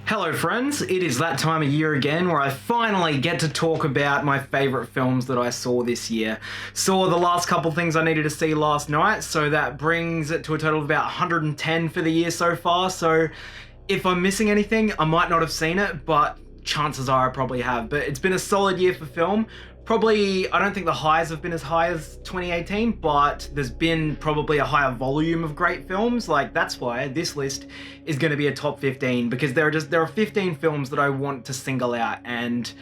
Hello friends, it is that time of year again where I finally get to talk about my favourite films that I saw this year. Saw the last couple things I needed to see last night, so that brings it to a total of about 110 for the year so far, so if I'm missing anything, I might not have seen it, but chances are I probably have. But it's been a solid year for film. Probably, I don't think the highs have been as high as 2018, but there's been probably a higher volume of great films. Like, that's why this list is going to be a top 15, because there are 15 films that I want to single out, and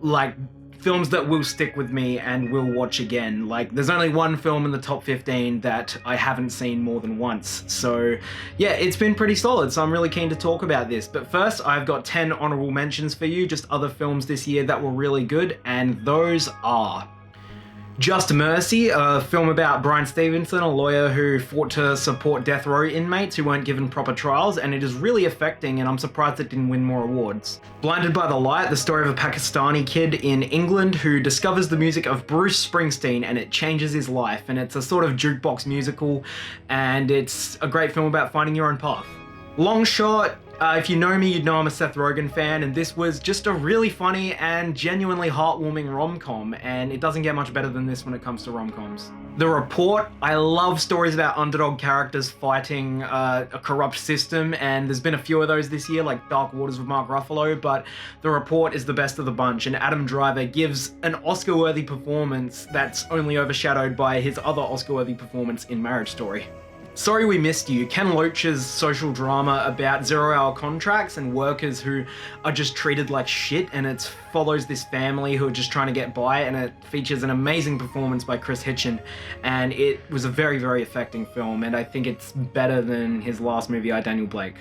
like films that will stick with me and will watch again. Like, there's only one film in the top 15 that I haven't seen more than once. So yeah, it's been pretty solid, so I'm really keen to talk about this. But first, I've got 10 honorable mentions for you, just other films this year that were really good, and those are Just Mercy, a film about Bryan Stevenson, a lawyer who fought to support death row inmates who weren't given proper trials, and it is really affecting, and I'm surprised it didn't win more awards. Blinded by the Light, the story of a Pakistani kid in England who discovers the music of Bruce Springsteen and it changes his life, and it's a sort of jukebox musical, and it's a great film about finding your own path. Long Shot, if you know me, you'd know I'm a Seth Rogen fan, and this was just a really funny and genuinely heartwarming rom-com, and it doesn't get much better than this when it comes to rom-coms. The Report, I love stories about underdog characters fighting a corrupt system, and there's been a few of those this year, like Dark Waters with Mark Ruffalo, but The Report is the best of the bunch, and Adam Driver gives an Oscar-worthy performance that's only overshadowed by his other Oscar-worthy performance in Marriage Story. Sorry We Missed You, Ken Loach's social drama about zero-hour contracts and workers who are just treated like shit, and it follows this family who are just trying to get by, and it features an amazing performance by Chris Hitchen, and it was a very, very affecting film, and I think it's better than his last movie, I, Daniel Blake.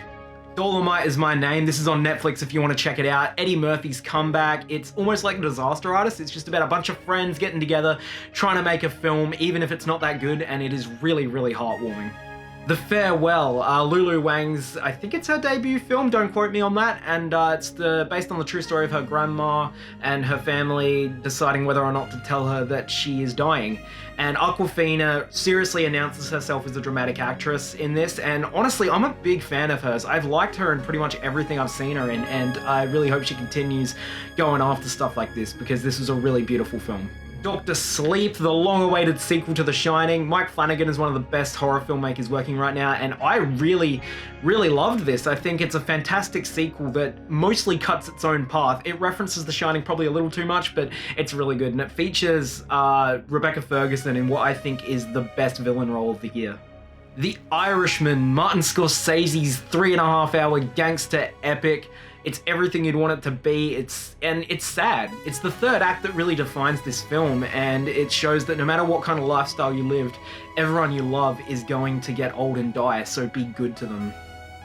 Dolomite Is My Name. This is on Netflix if you want to check it out. Eddie Murphy's comeback. It's almost like a Disaster Artist. It's just about a bunch of friends getting together, trying to make a film, even if it's not that good, and it is really, really heartwarming. The Farewell, Lulu Wang's, I think it's her debut film, don't quote me on that, and it's based on the true story of her grandma and her family deciding whether or not to tell her that she is dying. And Awkwafina seriously announces herself as a dramatic actress in this, and honestly, I'm a big fan of hers. I've liked her in pretty much everything I've seen her in, and I really hope she continues going after stuff like this, because this is a really beautiful film. Dr. Sleep, the long-awaited sequel to The Shining. Mike Flanagan is one of the best horror filmmakers working right now, and I really, really loved this. I think it's a fantastic sequel that mostly cuts its own path. It references The Shining probably a little too much, but it's really good, and it features Rebecca Ferguson in what I think is the best villain role of the year. The Irishman, Martin Scorsese's 3.5-hour gangster epic. It's everything you'd want it to be. It's sad. It's the third act that really defines this film, and it shows that no matter what kind of lifestyle you lived, everyone you love is going to get old and die, so be good to them.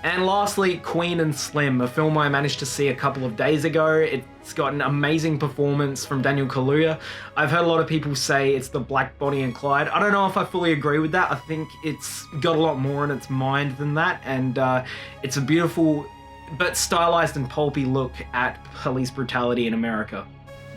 And lastly, Queen and Slim, a film I managed to see a couple of days ago. It's got an amazing performance from Daniel Kaluuya. I've heard a lot of people say it's the Black Bonnie and Clyde. I don't know if I fully agree with that. I think it's got a lot more in its mind than that, and it's a beautiful but stylized and pulpy look at police brutality in America.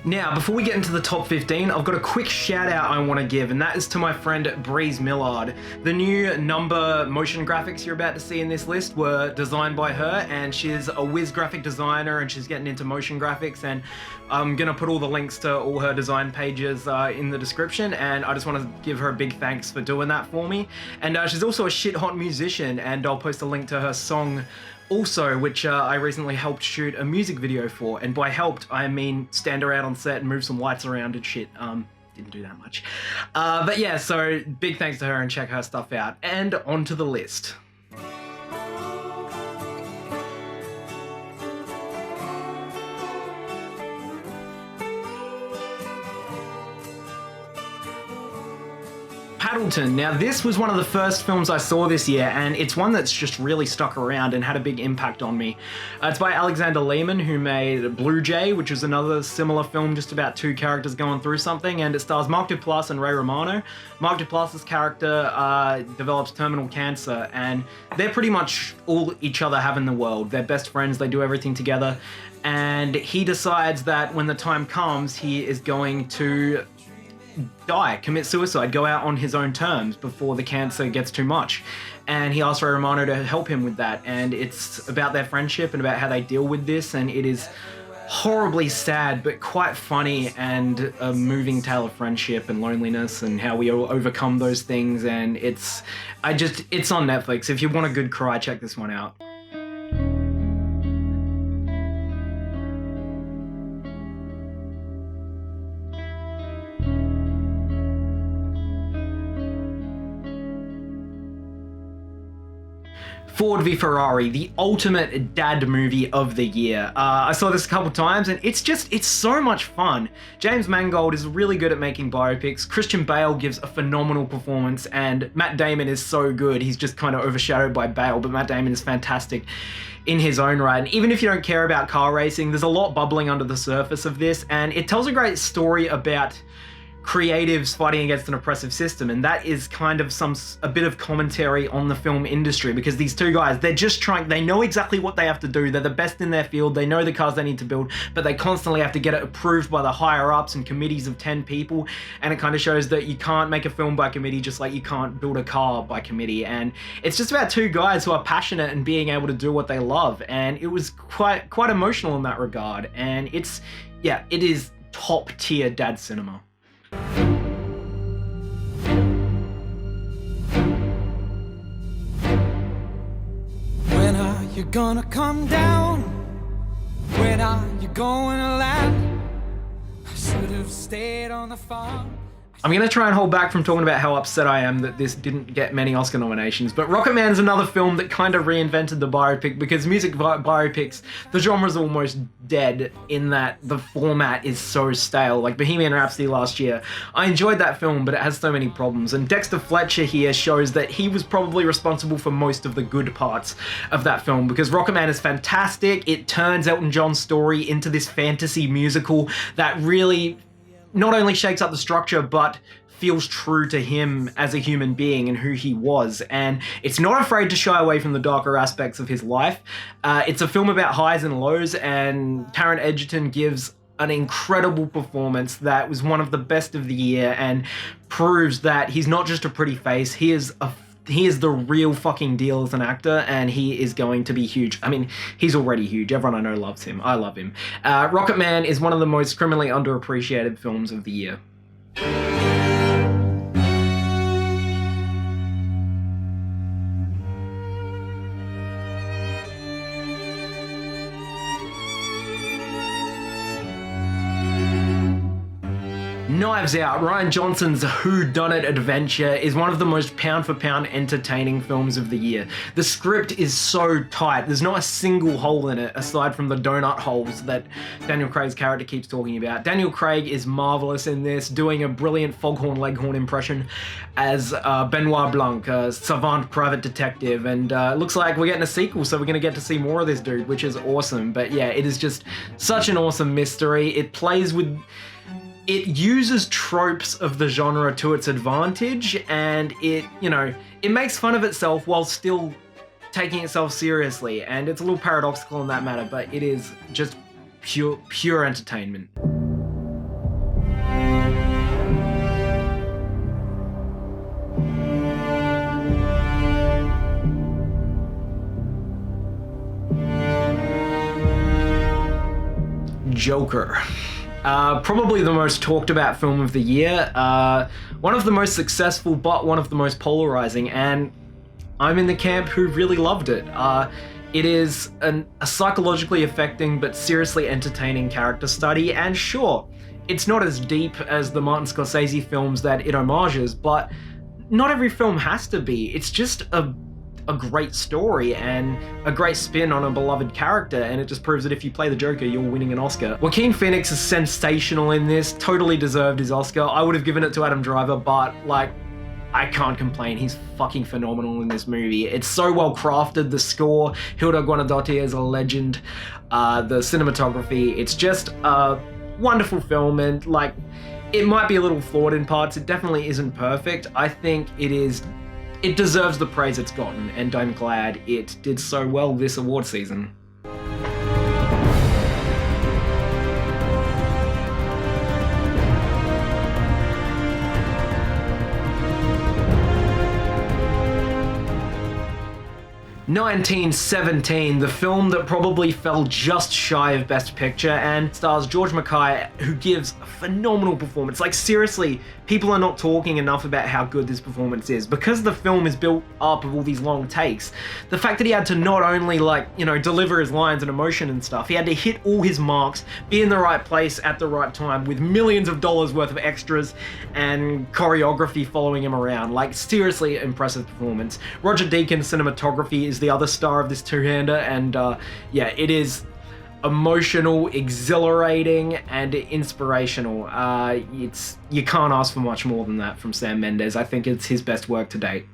Now, before we get into the top 15, I've got a quick shout out I want to give, and that is to my friend Breeze Millard. The new number motion graphics you're about to see in this list were designed by her, and she's a whiz graphic designer and she's getting into motion graphics, and I'm gonna put all the links to all her design pages in the description, and I just want to give her a big thanks for doing that for me. And she's also a shit hot musician, and I'll post a link to her song also, which I recently helped shoot a music video for, and by helped, I mean stand around on set and move some lights around and shit. Didn't do that much. But yeah, so big thanks to her, and check her stuff out. And onto the list. Paddington. Now, this was one of the first films I saw this year, and it's one that's just really stuck around and had a big impact on me. It's by Alexander Lehman, who made Blue Jay, which is another similar film just about two characters going through something, and it stars Mark Duplass and Ray Romano. Mark Duplass's character develops terminal cancer, and they're pretty much all each other have in the world. They're best friends, they do everything together, and he decides that when the time comes, he is going to die, commit suicide, go out on his own terms before the cancer gets too much. and he asks Ray Romano to help him with that. And it's about their friendship and about how they deal with this, and it is horribly sad but quite funny, and a moving tale of friendship and loneliness and how we all overcome those things. And it's on Netflix. If you want a good cry, check this one out. Ford v Ferrari, the ultimate dad movie of the year. I saw this a couple times, and it's so much fun. James Mangold is really good at making biopics. Christian Bale gives a phenomenal performance, and Matt Damon is so good. He's just kind of overshadowed by Bale, but Matt Damon is fantastic in his own right. And even if you don't care about car racing, there's a lot bubbling under the surface of this, and it tells a great story about creatives fighting against an oppressive system, and that is kind of a bit of commentary on the film industry, because these two guys, they know exactly what they have to do. They're the best in their field. They know the cars they need to build, but they constantly have to get it approved by the higher ups and committees of 10 people. And it kind of shows that you can't make a film by committee, just like you can't build a car by committee. And it's just about two guys who are passionate and being able to do what they love. And it was quite emotional in that regard. And it is top tier dad cinema. When are you gonna come down? When are you going to land? I should have stayed on the farm. I'm going to try and hold back from talking about how upset I am that this didn't get many Oscar nominations, but Rocketman is another film that kind of reinvented the biopic, because music biopics, the genre's almost dead in that the format is so stale. Like Bohemian Rhapsody last year, I enjoyed that film, but it has so many problems. And Dexter Fletcher here shows that he was probably responsible for most of the good parts of that film, because Rocketman is fantastic. It turns Elton John's story into this fantasy musical that really not only shakes up the structure, but feels true to him as a human being and who he was. And it's not afraid to shy away from the darker aspects of his life. It's a film about highs and lows, and Taron Egerton gives an incredible performance that was one of the best of the year, and proves that he's not just a pretty face. He is the real fucking deal as an actor, and he is going to be huge. I mean, he's already huge. Everyone I know loves him. I love him. Rocketman is one of the most criminally underappreciated films of the year. Knives Out, Rian Johnson's whodunit adventure, is one of the most pound-for-pound entertaining films of the year. The script is so tight. There's not a single hole in it, aside from the donut holes that Daniel Craig's character keeps talking about. Daniel Craig is marvelous in this, doing a brilliant Foghorn Leghorn impression as Benoit Blanc, a savant private detective, and it looks like we're getting a sequel, so we're going to get to see more of this dude, which is awesome. But yeah, it is just such an awesome mystery. It uses tropes of the genre to its advantage, and it makes fun of itself while still taking itself seriously, and it's a little paradoxical in that matter, but it is just pure entertainment. Joker. Probably the most talked about film of the year, one of the most successful, but one of the most polarizing, and I'm in the camp who really loved it. It is a psychologically affecting but seriously entertaining character study, and sure, it's not as deep as the Martin Scorsese films that it homages, but not every film has to be. It's just a great story and a great spin on a beloved character, and it just proves that if you play the Joker, you're winning an Oscar. Joaquin Phoenix is sensational in this, totally deserved his Oscar. I would have given it to Adam Driver, but I can't complain. He's fucking phenomenal in this movie. It's so well crafted. The score, Hilda Guanadotti is a legend. The cinematography, it's just a wonderful film, and it might be a little flawed in parts. It definitely isn't perfect. I think it deserves the praise it's gotten, and I'm glad it did so well this award season. 1917, the film that probably fell just shy of Best Picture and stars George Mackay, who gives a phenomenal performance. Like, seriously, people are not talking enough about how good this performance is. Because the film is built up of all these long takes, the fact that he had to not only, like, you know, deliver his lines and emotion and stuff, he had to hit all his marks, be in the right place at the right time with millions of dollars worth of extras and choreography following him around. Like, seriously impressive performance. Roger Deakins' cinematography is the other star of this two-hander, and yeah, it is emotional, exhilarating, and inspirational. You can't ask for much more than that from Sam Mendes. I think it's his best work to date.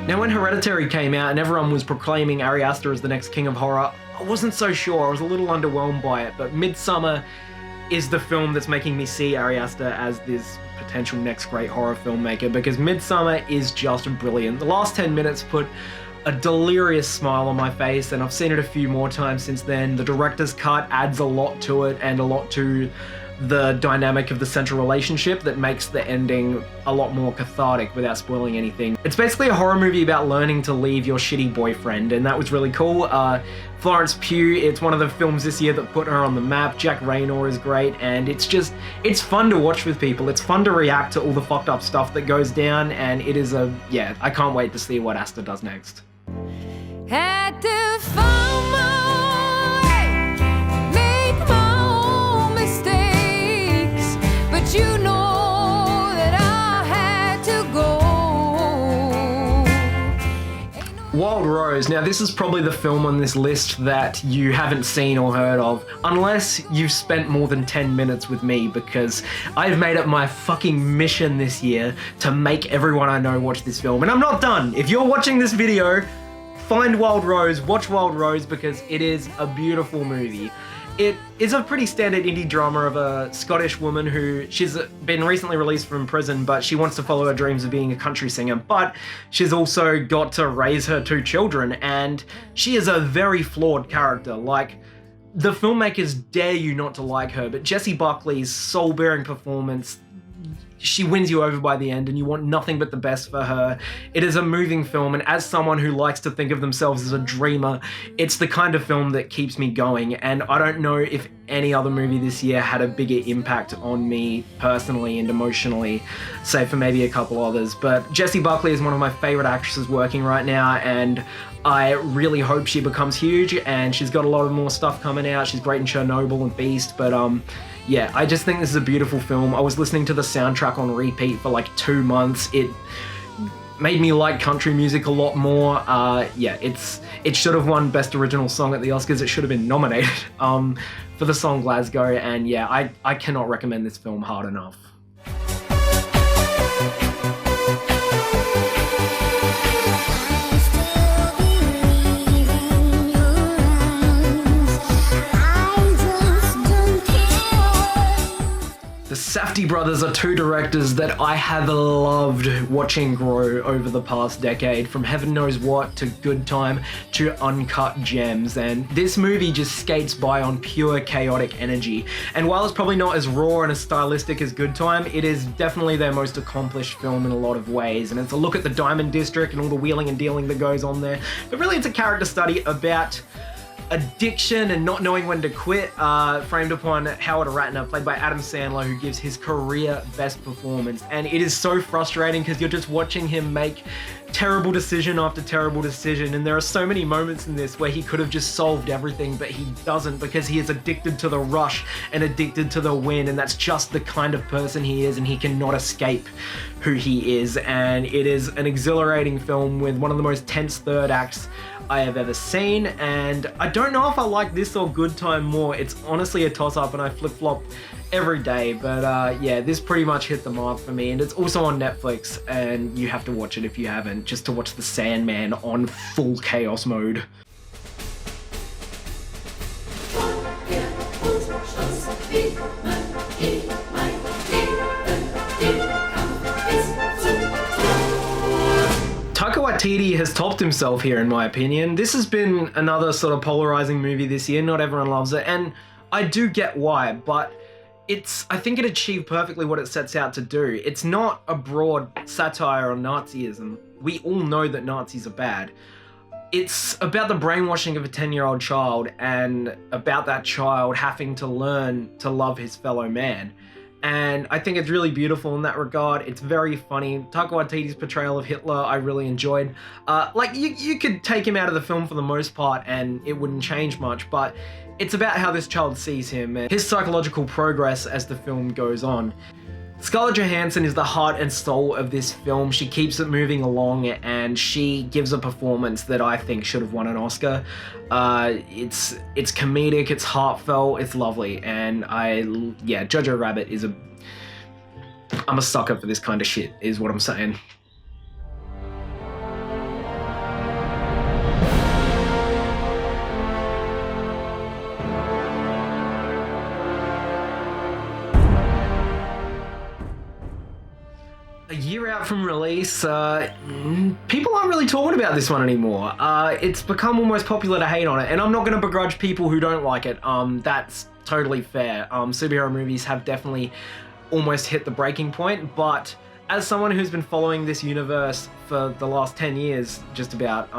Now, when Hereditary came out and everyone was proclaiming Ari Aster as the next king of horror, I wasn't so sure. I was a little underwhelmed by it, but Midsummer is the film that's making me see Ari Aster as this potential next great horror filmmaker, because Midsummer is just brilliant. The last 10 minutes put a delirious smile on my face, and I've seen it a few more times since then. The director's cut adds a lot to it and a lot to the dynamic of the central relationship that makes the ending a lot more cathartic without spoiling anything. It's basically a horror movie about learning to leave your shitty boyfriend, and that was really cool. Florence Pugh, it's one of the films this year that put her on the map. Jack Raynor is great, and it's fun to watch with people. It's fun to react to all the fucked up stuff that goes down, and it is yeah, I can't wait to see what Aster does next. Had to find my way, make my own mistakes, but you know that I had to go. Wild Rose. Now, this is probably the film on this list that you haven't seen or heard of, unless you've spent more than 10 minutes with me, because I've made it my fucking mission this year to make everyone I know watch this film, and I'm not done. If you're watching this video, find Wild Rose, watch Wild Rose, because it is a beautiful movie. It is a pretty standard indie drama of a Scottish woman who, she's been recently released from prison, but she wants to follow her dreams of being a country singer, but she's also got to raise her 2 children, and she is a very flawed character. Like, the filmmakers dare you not to like her, but Jessie Buckley's soul-bearing performance, she wins you over by the end, and you want nothing but the best for her. It is a moving film, and as someone who likes to think of themselves as a dreamer, it's the kind of film that keeps me going, and I don't know if any other movie this year had a bigger impact on me personally and emotionally, save for maybe a couple others. But Jessie Buckley is one of my favorite actresses working right now, and I really hope she becomes huge, and she's got a lot of more stuff coming out. She's great in Chernobyl and Beast, but yeah, I just think this is a beautiful film. I was listening to the soundtrack on repeat for like 2 months. It made me like country music a lot more. Yeah, it should have won Best Original Song at the Oscars. It should have been nominated for the song Glasgow, and yeah, I cannot recommend this film hard enough. The Safdie brothers are 2 directors that I have loved watching grow over the past decade, from Heaven Knows What to Good Time to Uncut Gems, and this movie just skates by on pure chaotic energy. And while it's probably not as raw and as stylistic as Good Time, it is definitely their most accomplished film in a lot of ways, and it's a look at the Diamond District and all the wheeling and dealing that goes on there. But really, it's a character study about addiction and not knowing when to quit, framed upon Howard Ratner, played by Adam Sandler, who gives his career best performance. And it is so frustrating because you're just watching him make terrible decision after terrible decision, and there are so many moments in this where he could have just solved everything, but he doesn't, because he is addicted to the rush and addicted to the win, and that's just the kind of person he is, and he cannot escape who he is. And it is an exhilarating film with one of the most tense third acts I have ever seen, and I don't know if I like this or Good Time more. It's honestly a toss-up, and I flip-flop every day, but yeah, this pretty much hit the mark for me, and it's also on Netflix, and you have to watch it if you haven't, just to watch the Sandman on full chaos mode. Taika Waititi has topped himself here, in my opinion. This has been another sort of polarizing movie this year. Not everyone loves it, and I do get why, but I think it achieved perfectly what it sets out to do. It's not a broad satire on Nazism. We all know that Nazis are bad. It's about the brainwashing of a 10-year-old child and about that child having to learn to love his fellow man. And I think it's really beautiful in that regard. It's very funny. Taika Waititi's portrayal of Hitler, I really enjoyed. You could take him out of the film for the most part and it wouldn't change much, but it's about how this child sees him and his psychological progress as the film goes on. Scarlett Johansson is the heart and soul of this film. She keeps it moving along and she gives a performance that I think should have won an Oscar. It's comedic, it's heartfelt, it's lovely, and Jojo Rabbit is I'm a sucker for this kind of shit, is what I'm saying. A year out from release, people aren't really talking about this one anymore. It's become almost popular to hate on it, and I'm not going to begrudge people who don't like it. That's totally fair. Superhero movies have definitely almost hit the breaking point, but as someone who's been following this universe for the last 10 years, just about,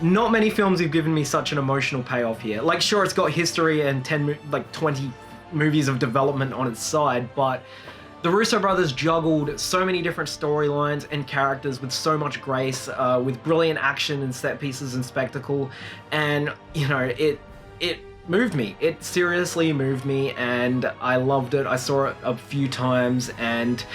not many films have given me such an emotional payoff here. Like, sure, it's got history and 20 movies of development on its side, but the Russo brothers juggled so many different storylines and characters with so much grace, with brilliant action and set pieces and spectacle, and it moved me. It seriously moved me, and I loved it. I saw it a few times, and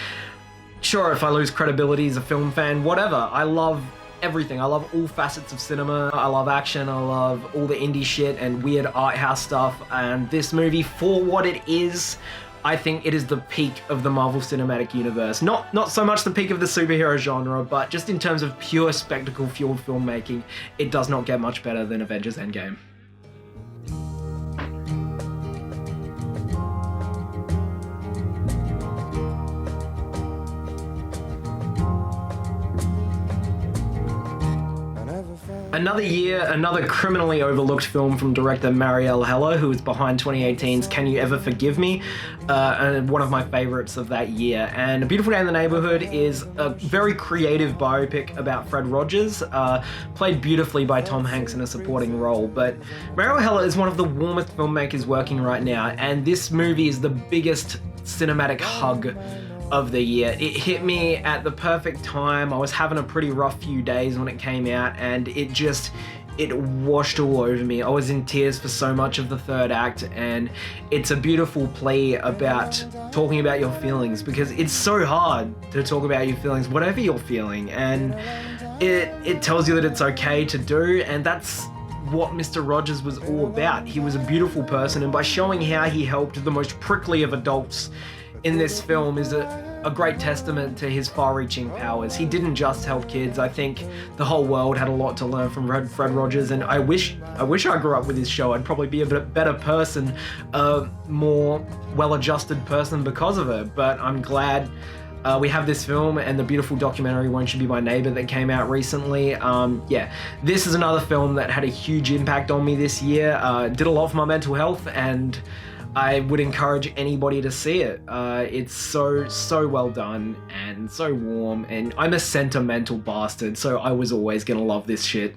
sure, if I lose credibility as a film fan, whatever. I love everything. I love all facets of cinema. I love action. I love all the indie shit and weird art house stuff, and this movie, for what it is, I think it is the peak of the Marvel Cinematic Universe. Not so much the peak of the superhero genre, but just in terms of pure spectacle-fueled filmmaking, it does not get much better than Avengers Endgame. Another year, another criminally overlooked film from director Marielle Heller, who is behind 2018's Can You Ever Forgive Me? And one of my favorites of that year. And A Beautiful Day in the Neighborhood is a very creative biopic about Fred Rogers, played beautifully by Tom Hanks in a supporting role. But Marielle Heller is one of the warmest filmmakers working right now, and this movie is the biggest cinematic hug of the year. It hit me at the perfect time. I was having a pretty rough few days when it came out, and it washed all over me. I was in tears for so much of the third act, and it's a beautiful plea about talking about your feelings, because it's so hard to talk about your feelings, whatever you're feeling, and it tells you that it's okay to do, and that's what Mr. Rogers was all about. He was a beautiful person, and by showing how he helped the most prickly of adults in this film is a great testament to his far-reaching powers. He didn't just help kids. I think the whole world had a lot to learn from Fred Rogers, and I wish I grew up with his show. I'd probably be a bit better person, a more well-adjusted person because of it, but I'm glad we have this film and the beautiful documentary Won't You Be My Neighbor that came out recently. This is another film that had a huge impact on me this year. Did a lot for my mental health, and I would encourage anybody to see it. It's so well done and so warm, and I'm a sentimental bastard, so I was always gonna love this shit.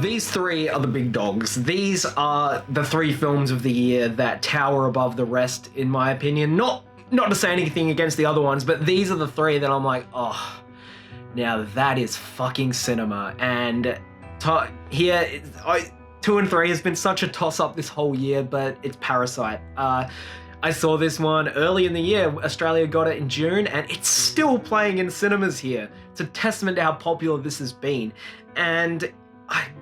These three are the big dogs. These are the three films of the year that tower above the rest, in my opinion. Not to say anything against the other ones, but these are the three that I'm like, oh, now that is fucking cinema. And here, 2 and 3 has been such a toss-up this whole year, but it's Parasite. I saw this one early in the year. Australia got it in June, and it's still playing in cinemas here. It's a testament to how popular this has been. And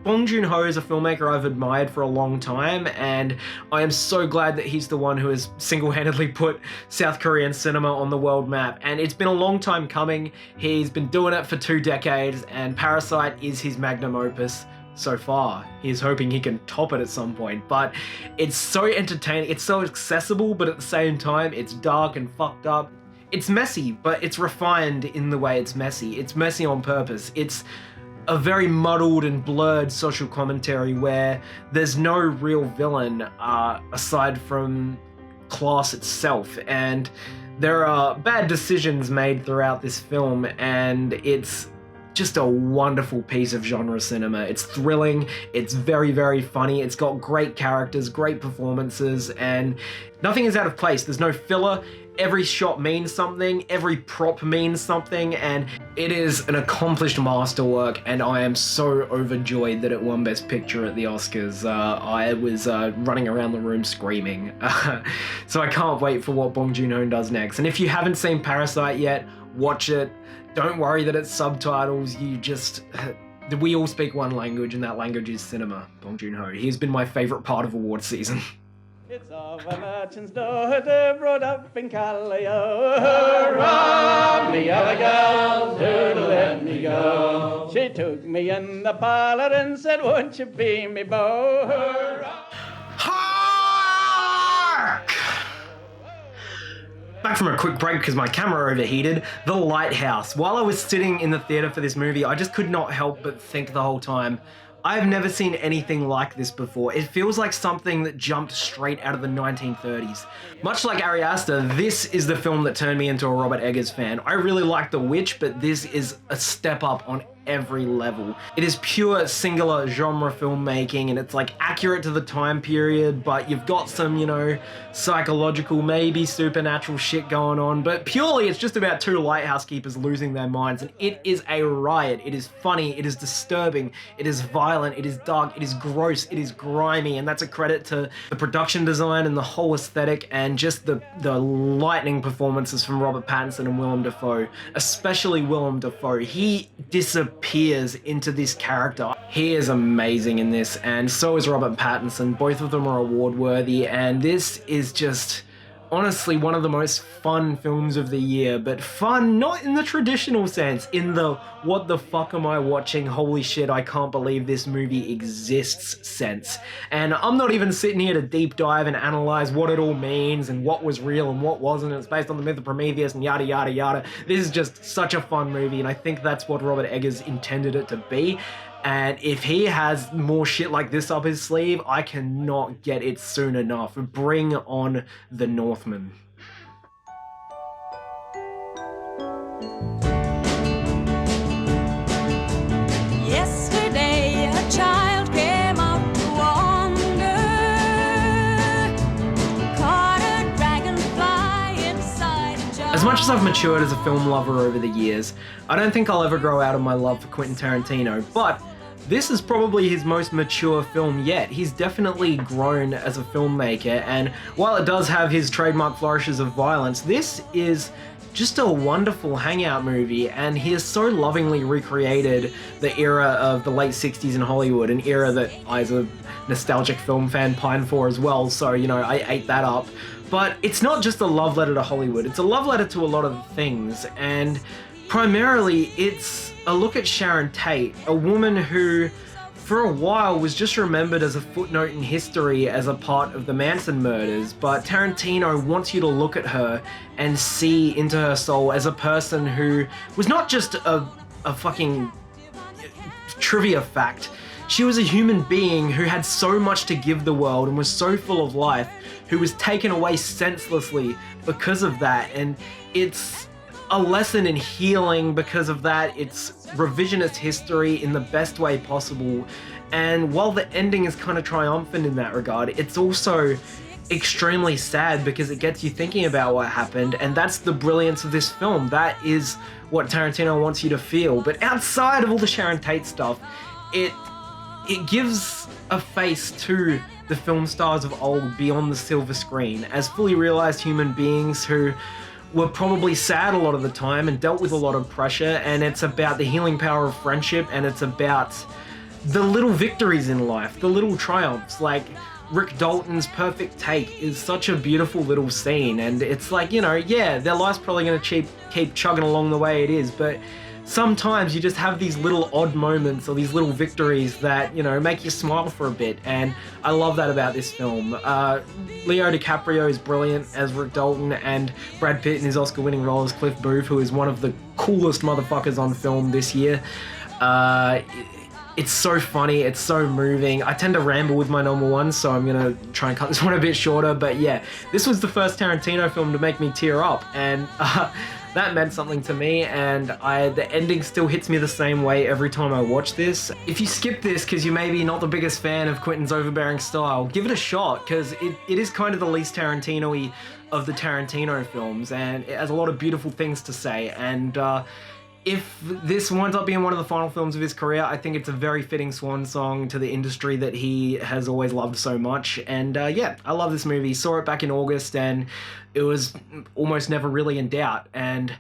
Bong Joon-ho is a filmmaker I've admired for a long time, and I am so glad that he's the one who has single-handedly put South Korean cinema on the world map. And it's been a long time coming. He's been doing it for 2 decades, and Parasite is his magnum opus so far. He's hoping he can top it at some point, but it's so entertaining, it's so accessible, but at the same time, it's dark and fucked up. It's messy, but it's refined in the way it's messy. It's messy on purpose. It's a very muddled and blurred social commentary where there's no real villain aside from class itself, and there are bad decisions made throughout this film, and it's just a wonderful piece of genre cinema. It's thrilling, it's very, very funny, it's got great characters, great performances, and nothing is out of place. There's no filler. Every shot means something, every prop means something, and it is an accomplished masterwork, and I am so overjoyed that it won Best Picture at the Oscars. I was running around the room screaming. So I can't wait for what Bong Joon-ho does next. And if you haven't seen Parasite yet, watch it. Don't worry that it's subtitles, we all speak one language, and that language is cinema. Bong Joon-ho. He's been my favorite part of award season. It's of a merchant's daughter brought up in Callio. Hurrah, me other girls who'd let me go. She took me in the parlor and said, won't you be me beau? Hurrah. Hark! Back from a quick break because my camera overheated. The Lighthouse. While I was sitting in the theater for this movie, I just could not help but think the whole time, I've never seen anything like this before. It feels like something that jumped straight out of the 1930s. Much like Ari Aster, this is the film that turned me into a Robert Eggers fan. I really like The Witch, but this is a step up on every level. It is pure singular genre filmmaking, and it's like accurate to the time period, but you've got some, psychological, maybe supernatural shit going on, but purely it's just about 2 lighthouse keepers losing their minds, and it is a riot. It is funny, it is disturbing, it is violent, it is dark, it is gross, it is grimy, and that's a credit to the production design and the whole aesthetic, and just the lightning performances from Robert Pattinson and Willem Dafoe, especially Willem Dafoe. He disappears into this character. He is amazing in this, and so is Robert Pattinson. Both of them are award worthy, and this is just honestly one of the most fun films of the year, but fun not in the traditional sense, in the what the fuck am I watching, holy shit, I can't believe this movie exists sense. And I'm not even sitting here to deep dive and analyze what it all means and what was real and what wasn't. It's based on the myth of Prometheus and yada yada yada. This is just such a fun movie, and I think that's what Robert Eggers intended it to be. And if he has more shit like this up his sleeve, I cannot get it soon enough. Bring on the Northmen. Yesterday a child came out to wander, caught a dragonfly inside a jar. As much as I've matured as a film lover over the years, I don't think I'll ever grow out of my love for Quentin Tarantino, but this is probably his most mature film yet. He's definitely grown as a filmmaker, and while it does have his trademark flourishes of violence, this is just a wonderful hangout movie, and he has so lovingly recreated the era of the late 60s in Hollywood, an era that I, as a nostalgic film fan, pine for as well, so, I ate that up. But it's not just a love letter to Hollywood, it's a love letter to a lot of things, and primarily it's a look at Sharon Tate, a woman who for a while was just remembered as a footnote in history as a part of the Manson murders, but Tarantino wants you to look at her and see into her soul as a person who was not just a fucking trivia fact. She was a human being who had so much to give the world and was so full of life, who was taken away senselessly because of that, and it's a lesson in healing because of that. It's revisionist history in the best way possible, and while the ending is kind of triumphant in that regard, it's also extremely sad because it gets you thinking about what happened, and that's the brilliance of this film. That is what Tarantino wants you to feel. But outside of all the Sharon Tate stuff, it gives a face to the film stars of old beyond the silver screen as fully realized human beings who were probably sad a lot of the time and dealt with a lot of pressure, and it's about the healing power of friendship, and it's about the little victories in life, the little triumphs, like Rick Dalton's perfect take is such a beautiful little scene, and it's like, you know, yeah, their life's probably going to keep chugging along the way it is, but sometimes you just have these little odd moments or these little victories that, you know, make you smile for a bit, and I love that about this film. Leo DiCaprio is brilliant as Rick Dalton, and Brad Pitt in his Oscar-winning role as Cliff Booth, who is one of the coolest motherfuckers on film this year. It's so funny, it's so moving. I tend to ramble with my normal ones, so I'm gonna try and cut this one a bit shorter, but yeah, this was the first Tarantino film to make me tear up, and that meant something to me, and the ending still hits me the same way every time I watch this. If you skip this because you're maybe not the biggest fan of Quentin's overbearing style, give it a shot, because it is kind of the least Tarantino-y of the Tarantino films, and it has a lot of beautiful things to say, and if this winds up being one of the final films of his career, I think it's a very fitting swan song to the industry that he has always loved so much. And yeah, I love this movie. Saw it back in August and it was almost never really in doubt. And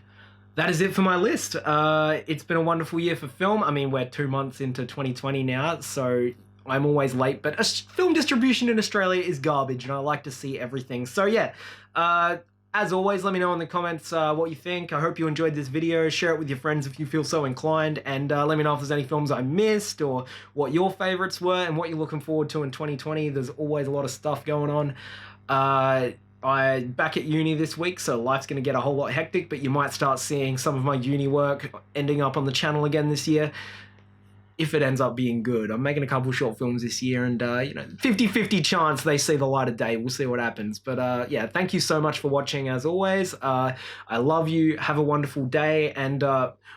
that is it for my list. It's been a wonderful year for film. I mean, we're 2 months into 2020 now, so I'm always late, but film distribution in Australia is garbage and I like to see everything. So yeah, as always, let me know in the comments what you think. I hope you enjoyed this video. Share it with your friends if you feel so inclined. And let me know if there's any films I missed or what your favorites were and what you're looking forward to in 2020. There's always a lot of stuff going on. I'm back at uni this week, so life's going to get a whole lot hectic, but you might start seeing some of my uni work ending up on the channel again this year, if it ends up being good. I'm making a couple short films this year, and you know, 50-50 chance they see the light of day. We'll see what happens. But yeah, thank you so much for watching as always. I love you. Have a wonderful day, and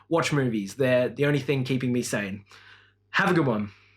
watch movies. They're the only thing keeping me sane. Have a good one.